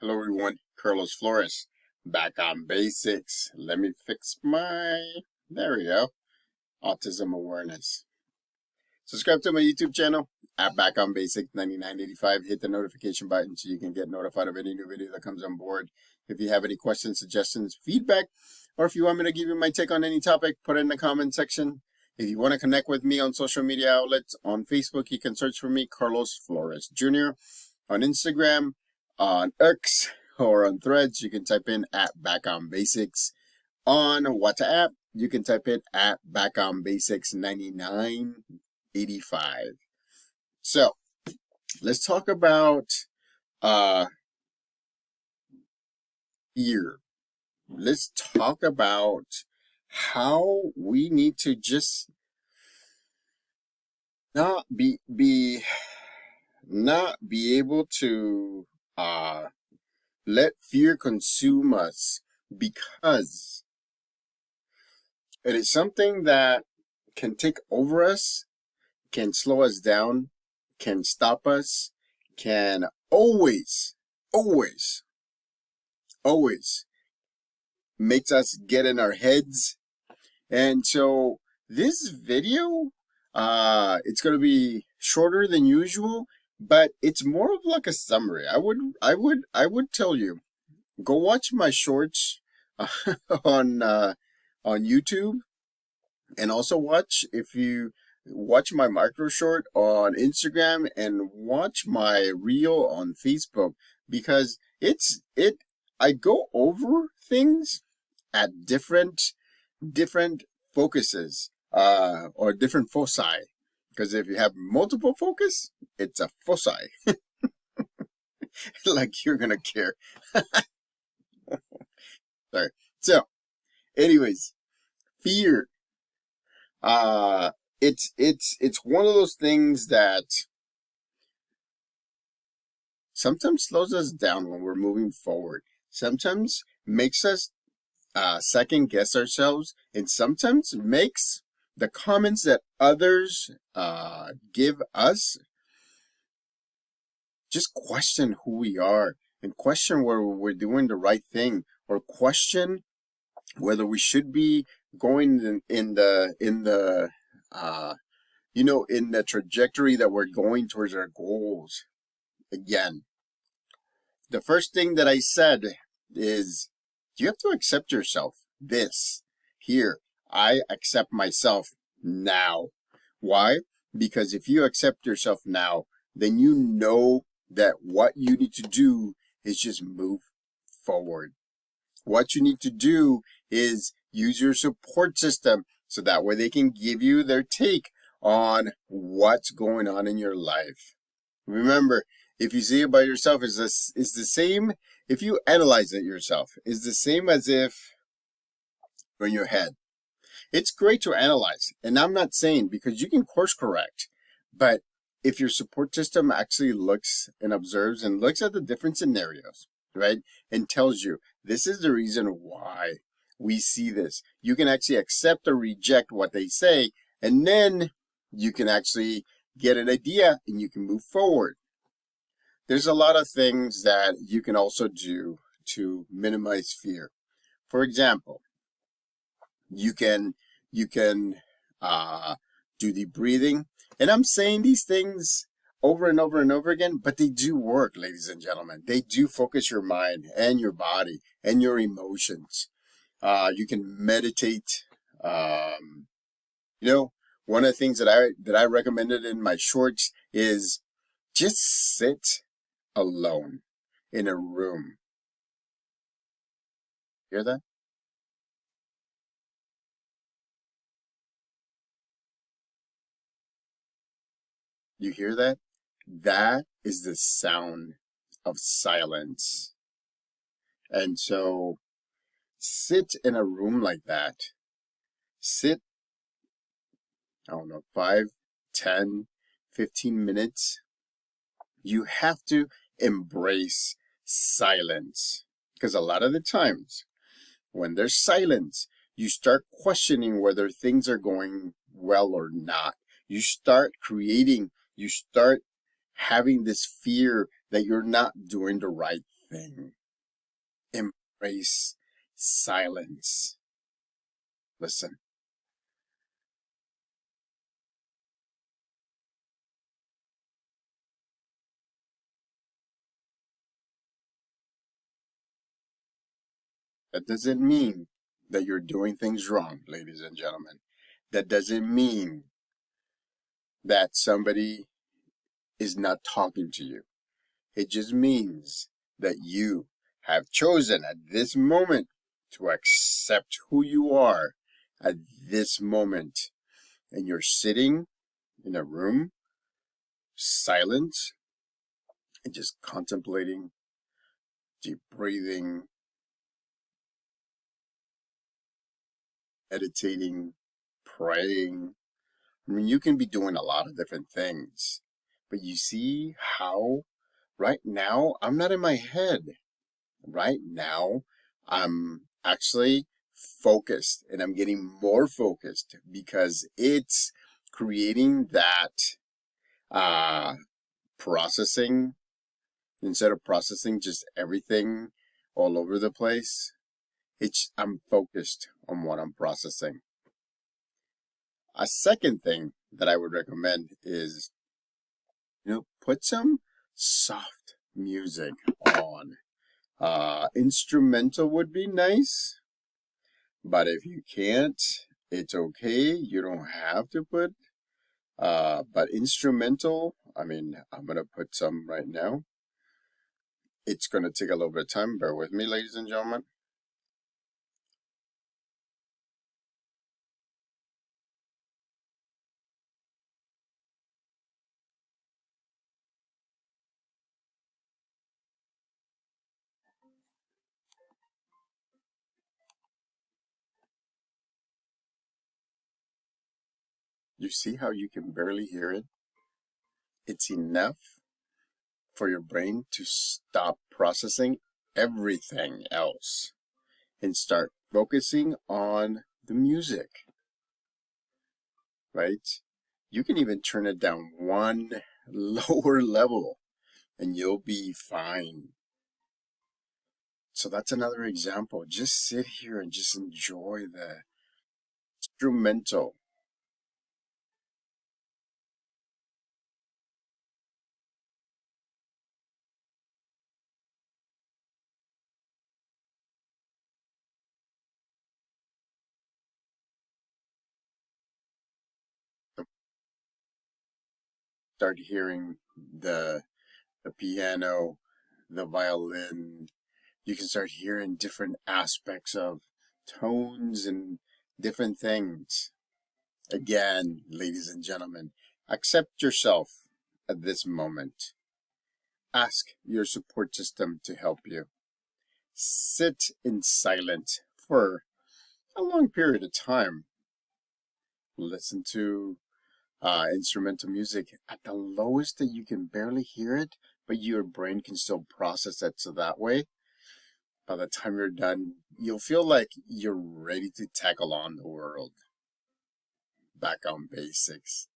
Hello everyone, Carlos Flores, back on basics. Let me fix there we go, autism awareness. Subscribe to my YouTube channel at Back on Basic 9985. Hit the notification button so you can get notified of any new video that comes on board. If you have any questions, suggestions, feedback, or if you want me to give you my take on any topic, put it in the comment section. If you want to connect with me on social media outlets, on Facebook, you can search for me, Carlos Flores Jr. On Instagram, on X, or on Threads, you can type in at Back on Basics. On WhatsApp, you can type in at Back on Basics 9985. So let's talk about fear. Let's talk about how we need to just not be able to let fear consume us, because it is something that can take over us, can slow us down, can stop us, can always makes us get in our heads. And so this video, it's going to be shorter than usual, but it's more of like a summary. I would tell you, go watch my shorts on YouTube, and also watch my micro short on Instagram, and watch my reel on Facebook, because I go over things at different focuses, or different foci. Because if you have multiple focus, it's a foci. Like you're gonna care. Sorry. So, anyways, fear. It's one of those things that sometimes slows us down when we're moving forward. Sometimes makes us second guess ourselves, and sometimes makes the comments that others give us just question who we are, and question whether we're doing the right thing, or question whether we should be going in the trajectory that we're going towards our goals. Again, the first thing that I said is, you have to accept yourself. This here, I accept myself now. Why? Because if you accept yourself now, then you know that what you need to do is just move forward. What you need to do is use your support system, so that way they can give you their take on what's going on in your life. Remember, if you see it by yourself, it's the same. If you analyze it yourself, it's the same as if in your head. It's great to analyze, and I'm not saying, because you can course correct, but if your support system actually looks and observes and looks at the different scenarios, right, and tells you this is the reason why we see this, you can actually accept or reject what they say, and then you can actually get an idea and you can move forward. There's a lot of things that you can also do to minimize fear. For example, you can do deep breathing. And I'm saying these things over and over and over again, but they do work, ladies and gentlemen. They do focus your mind and your body and your emotions. You can meditate. One of the things that I recommended in my shorts is just sit alone in a room. Hear that? You hear that? That is the sound of silence. And so sit in a room like that. Sit, 5, 10, 15 minutes. You have to embrace silence. Because a lot of the times, when there's silence, you start questioning whether things are going well or not. You start having this fear that you're not doing the right thing. Embrace silence. Listen. That doesn't mean that you're doing things wrong, ladies and gentlemen. That doesn't mean that somebody is not talking to you. It just means that you have chosen at this moment to accept who you are at this moment. And you're sitting in a room, silent, and just contemplating, deep breathing, meditating, praying. I mean, you can be doing a lot of different things. But you see how right now I'm not in my head. Right now I'm actually focused, and I'm getting more focused because it's creating that uh processing. Instead of processing just everything all over the place, I'm focused on what I'm processing. A second thing that I would recommend is, put some soft music on. Instrumental would be nice, but if you can't, it's okay. You don't have to put, but instrumental, I mean, I'm gonna put some right now. It's gonna take a little bit of time. Bear with me, ladies and gentlemen. You see how you can barely hear it? It's enough for your brain to stop processing everything else and start focusing on the music, right? You can even turn it down one lower level and you'll be fine. So that's another example. Just sit here and just enjoy the instrumental. Start hearing the piano, the violin. You can start hearing different aspects of tones and different things. Again, ladies and gentlemen, accept yourself at this moment. Ask your support system to help you. Sit in silence for a long period of time. Listen to instrumental music at the lowest that you can barely hear it, but your brain can still process it. So that way, by the time you're done, you'll feel like you're ready to tackle on the world. Back on basics.